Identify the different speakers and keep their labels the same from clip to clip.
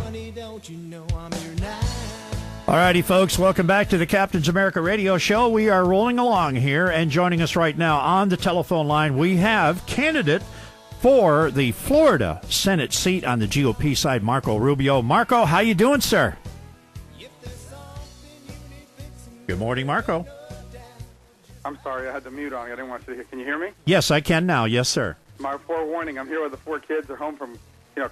Speaker 1: honey, don't you know I'm here now?
Speaker 2: All righty, folks, welcome back to the Captain's America Radio Show. We are rolling along here, and joining us right now on the telephone line, we have candidate for the Florida Senate seat on the GOP side, Marco Rubio. Marco, how you doing, sir? Good morning, Marco.
Speaker 3: I'm sorry, I had the mute on. I didn't want you to hear. Can you hear me?
Speaker 2: Yes, I can now. Yes, sir.
Speaker 3: My forewarning, I'm here with the 4 kids. They're home from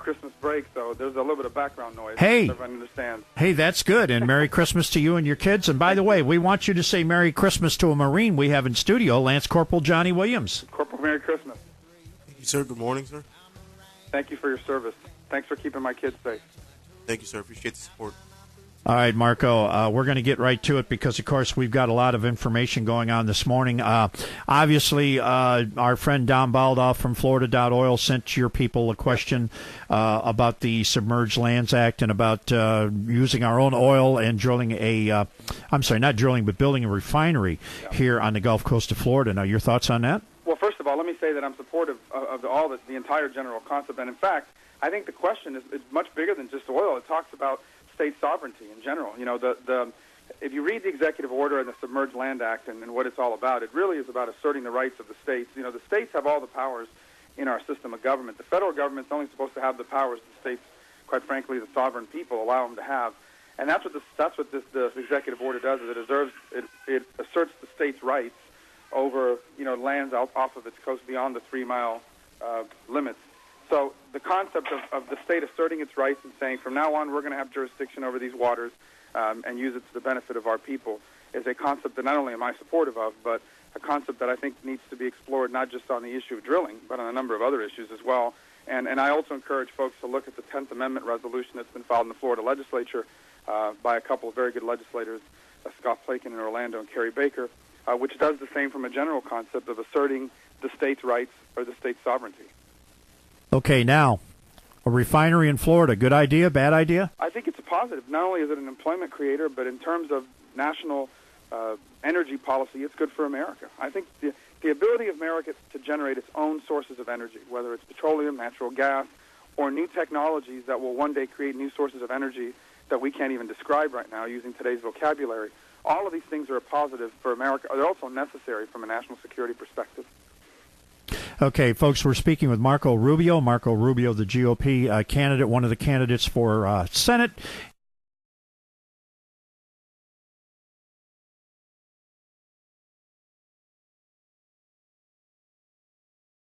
Speaker 3: Christmas break, so there's a little bit of background noise.
Speaker 2: Hey.
Speaker 3: Everyone understands.
Speaker 2: Hey, that's good, and Merry Christmas to you and your kids. And by the way, we want you to say Merry Christmas to a Marine we have in studio, Lance Corporal Johnny Williams.
Speaker 3: Corporal, Merry Christmas.
Speaker 4: Thank you, sir. Good morning, sir.
Speaker 3: Thank you for your service. Thanks for keeping my kids safe.
Speaker 4: Thank you, sir. Appreciate the support.
Speaker 2: All right, Marco, we're going to get right to it because, of course, we've got a lot of information going on this morning. Obviously, our friend Don Baldoff from FloridaOil sent your people a question about the Submerged Lands Act and about using our own oil and drilling building a refinery here on the Gulf Coast of Florida. Now, your thoughts on that?
Speaker 3: Well, first of all, let me say that I'm supportive of all this, the entire general concept. And, in fact, I think the question is much bigger than just oil. It talks about state sovereignty in general. If you read the executive order and the Submerged Land Act and what it's all about, it really is about asserting the rights of the states. The states have all the powers in our system of government. The federal government's only supposed to have the powers the states, quite frankly, the sovereign people allow them to have. And that's what this executive order does. Is it asserts the states' rights over lands off of its coast beyond the 3-mile limits. So the concept of the state asserting its rights and saying, from now on, we're going to have jurisdiction over these waters and use it to the benefit of our people is a concept that not only am I supportive of, but a concept that I think needs to be explored not just on the issue of drilling, but on a number of other issues as well. And I also encourage folks to look at the 10th Amendment resolution that's been filed in the Florida legislature by a couple of very good legislators, Scott Plakin in Orlando and Kerry Baker, which does the same from a general concept of asserting the state's rights or the state's sovereignty.
Speaker 2: Okay, now, a refinery in Florida, good idea, bad idea?
Speaker 3: I think it's a positive. Not only is it an employment creator, but in terms of national energy policy, it's good for America. I think the ability of America to generate its own sources of energy, whether it's petroleum, natural gas, or new technologies that will one day create new sources of energy that we can't even describe right now using today's vocabulary, all of these things are a positive for America. They're also necessary from a national security perspective.
Speaker 2: Okay, folks, we're speaking with Marco Rubio. Marco Rubio, the GOP candidate, one of the candidates for Senate